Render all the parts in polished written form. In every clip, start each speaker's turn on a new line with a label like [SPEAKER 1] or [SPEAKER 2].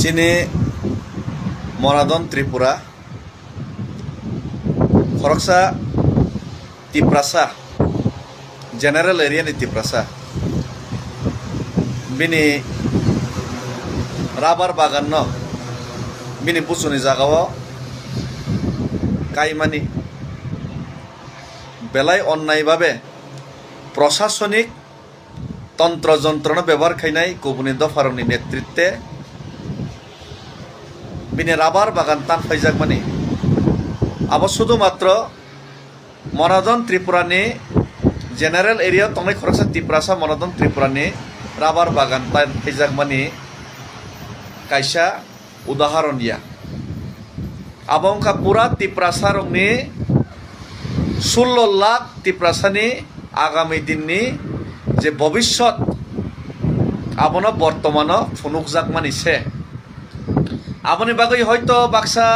[SPEAKER 1] চিনি মরাদন ত্রিপুরা খরকসা Tiprasa general area ni tiprasa bini rabar bagan no bini pusuni jagao kaimani belai onnai babe প্রশাসনিক তন্ত্র যন্ত্রণা ব্যবহার খাইনাই গুবুনি দফারনি নেতৃত্বে বিনে রাবার বাগান টান ফাইজাক মানে আবার শুধুমাত্র মনাদন ত্রিপুরানি জেনারেল এরিয়া তংনাই খরকসা তিপ্রাসা মনাদন ত্রিপুরানি রাবার বাগান টান ফাইজাক মানে কাইসা উদাহরণ ইয়া আবংকা পুরা তিপ্রাসা রংনি 16 লাখ তিপ্রাসানি আগামী দিননি যে ভবিষ্যৎ আবনো বর্তমানো ফুনুকজাক মানিছে আপনি বাগৈ হয়তো বাক্সা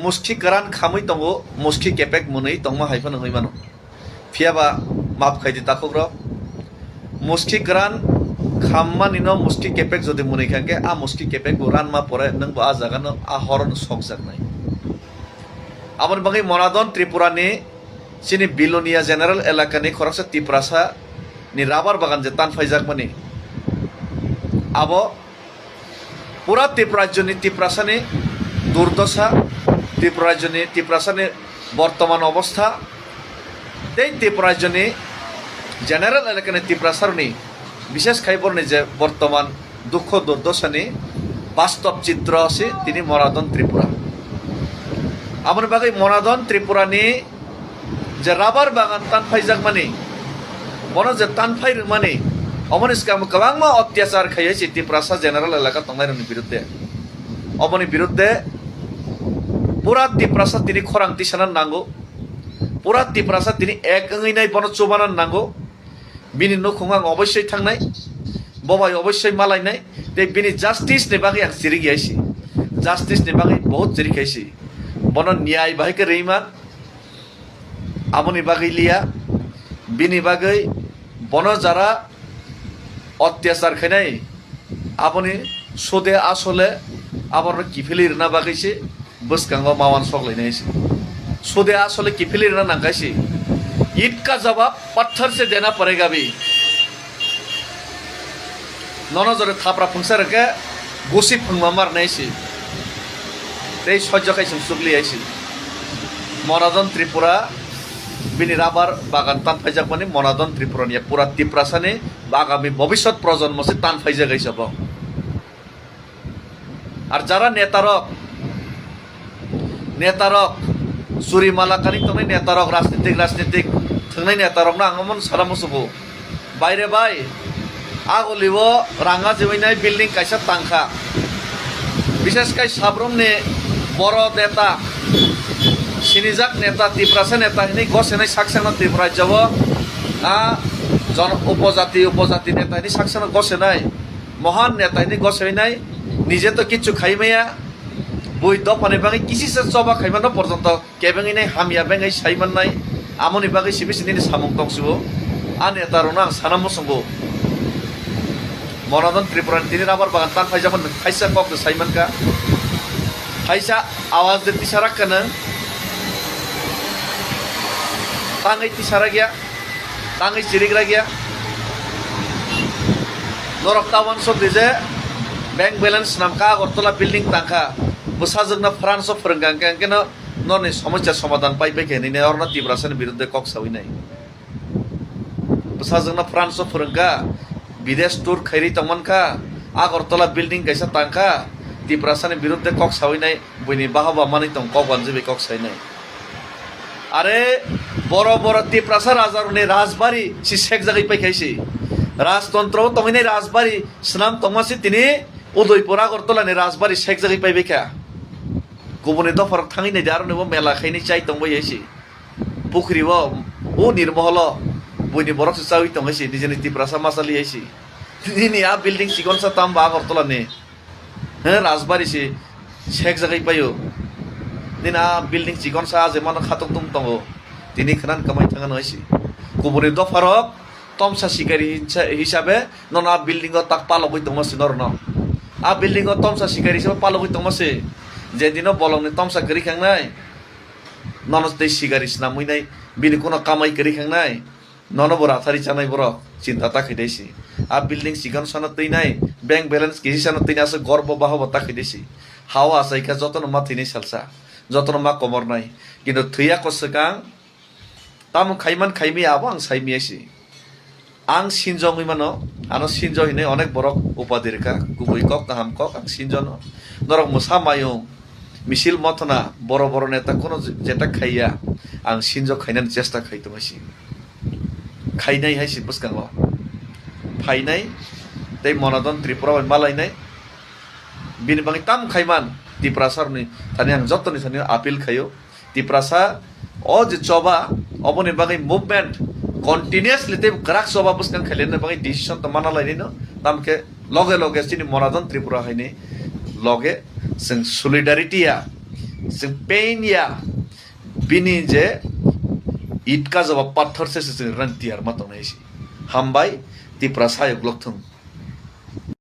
[SPEAKER 1] মুষ্টি কারান খামই দङ মুষ্টি কেপেক মুनै দङ হাইফানো হইমানো ফিয়াবা মাপ খাইদি তাকুগ্র মুষ্টি কারান খামমানিনো মুষ্টি কেপেক যদি মুनै খাঙ্কে আ মুষ্টি কেপেক রান মা পরে নং বা জাগানো আ হরন সকজাক নাই আপনি বাগৈ মনাদন ত্রিপুরানি চিনি Belonia general এলাকানি খরকসা Tiprasa ni rabar bagan je tan faijak mani abo pura tiprajoni tiprasani durdosha tiprajoni tiprasani বর্তমান অবস্থা এই তিপ্রাজনি জেনারেল এলাকানি তিপ্রাসারনি বিশেষ খাইবরনি যে বর্তমান দুঃখ দুর্দশানি বাস্তব চিত্র আছে তিনি মনাদন ত্রিপুরা আমার বাগৈ মনাদন ত্রিপুরানি যে রাবার বাগান টান ফাইজাক মানে বনো যে টানফাই মানে অমনিষ্কাম গোबां অত্যাচার খাইছে তিপ্রাসা জেনারেল এলাকা তংনাইরনি বিরুদ্ধে অমনি বিরুদ্ধে পুরা তিপ্রাসা তিনি খরাংতি সানান নাঙ্গো পুরা তিপ্রাসা তিনি এক নাই বনো চোবানান নাঙ্গো বিনি নখুং অবশ্যই থাংনাই ববাই অবশ্যই মালাইনাই তে বিনি জাস্টিস নে বাগৈ আং সিরি গিয়াইছি জাস্টিস নে বাগৈ বহুত সিরি খাইছি বনো ন্যায় বাহিকে রেইমান আমনি বাগৈ লিয়া বিনি বাগৈ বন যারা অত্যাচার খাইনাই আপনি সুদে আসলে আবার কিফিলির না বাগাইছে বসকাঙ্গ মাওয়ান সকলাইনাইছে সুদে আসলে কিফিলির না নাঙ্গাইছে ईद का जवाब पत्थर से देना पड़ेगा भी ननो जरे थापरा फुंसार के गुसी फुंमा मारनाइছে ते सह्य खाइसं सुगलियाइছে मनादन त्रिपुरा বিনি রাবার বাগান টান ফাইজাক মানে মনাদন ত্রিপুরানিয়া পুরা তিপ্রাসানি আগামী ভবিষ্যৎ প্রজন্ম সে টান ফাইজা গাইছাব আর যারা নেতারক চুরি মালাকানি তংনাই নেতারক রাজনীতিক থাংনাই নেতারক না আঙমন সারামসুবো বাইরে বাই আগলিব রাঙা জেবাইনাই বিল্ডিং কাইসা টাংখা বিশেষ কাই সাব্রমনে বড় নেতা সিনিজাক নেতা তিপ্রাসা নেতা হিনি গছেনাই সাকসানা ত্রিপুরায় যাব জন উপজাতি নেতা হিনি সাকসানা গছেনাই মহান নেতা হিনি গছেনাই নিজে তো কিছু খাইমাইয়া বই দফানি বাঙাই কিসিসে চবা খাইমান পর্যন্ত কেবেঙি নাই হামিয়া বেঙাই সাইমান নাই আমনি বাঙাই সিবিসিনি সামুং দংসুবো আ নেতারনো আং সানামো সঙ্গো মনাদন ত্রিপুরানি তিনি রাবার বাগান টান ফাইজামান খাইসা কক সাইমানকা খাইসা আওয়াজ দিতে সারাকানো tangai tisara gya tangai chirigra gya norok tawan so dije bank balance namka agortola building tangka busajogna france of phrangang keno noni সমস্যা সমাধান পাইবে কেনি নে অরনা তিপ্রাসানি বিরুদ্ধে কক সাউই নাই busajogna france of phranga বিদেশ টুর খাইরি তমনকা আগরতলা বিল্ডিং কাইসা tangka তিপ্রাসানি বিরুদ্ধে কক সাউই নাই বইনি বাহাবা মানি তং কক বানজেবে কক সাই নাই আরে বড় বড় তিপ্রাসা রাজারনে রাজবাড়ি সি শেখ জাগাই পাইখাইছে রাজতন্ত্র তংনাই রাজবাড়ি স্নাম তমাসি তিনি উদয়পুর আগরতলানি রাজবাড়ি শেখ জাগাই পাইবে কা গুবুনি দফার থাঙি নাই দারনে মেলা খাইনি চাই তংবাই আইছে পুখরিব ও নির্মহল বইনি বরক চাউই তংহাইছে নিজেনি তিপ্রাসা মাসালি আইছে তিনি আ বিল্ডিং সিকনসা তাম বা আগরতলানি হ্যাঁ রাজবাড়ি সি শেখ জাগাই পাইও দিনা বিল্ডিং সিকনসা যে মান খাতক তুম তঙ্গো তিনি খানান কামাই থাঙানো হয়েছে গুবুনি দফারক তমসা শিকারি হিসাবে ননা বিল্ডিং তাক পালবই দমাসি নরন आ बिल्डिंग तमसा सिगारि से पालगै तमसे जेदिनो बलंनि तमसा करि खांनाय ननस दै सिगारि स्नामैनाय बिनि कोनो कामाय करि खांनाय नन बरा थारि जानाय बर चिन्ता ताखैदैसि आ बिल्डिंग सिगान सन तैनाय बैंक बैलेंस किसी सन तैनासो गर्व बाहब ताखैदैसि हावा आसाइका जतन मा थैनाय सालसा जतन मा कमरनाय किन्तु थैया कसकां ताम खाइमान खाइमी आबो आं साइमियासि आं सिनजङै मानो आनो सिनज हिने अनेक बरक उपाधिरका गुबै कक गाहाम कक आं सिनजन नरक मुसा मायं मिसिल मथना बर बर नेता कोनो जेटा खाइया आं सिनज खाइनान चेष्टा खाइतमासि खाइनाय हाइसि बुसकांग फाइनाय तै मनदन त्रिपुरा मालायनाय बिनि बागै ताम खाइमान तिप्रासारनि थानि आं जतनि थानि आपिल खायो तिप्रासा अ जे चबा अबनि बागै मुभमेन्ट कन्टिन्युअसली ते ग्राक सभा बुसकां खाइलेन बागै डिसिसन त माना लाइनो तामके लगे लगे सिनि मनदन त्रिपुरा हाइनि लगे जों सलिडारिटिया जों पेइनया बिनि जे इटका जबा पत्थर से जों रंतियार मातंनायसि हामबाय तिप्रा सायक लक्थं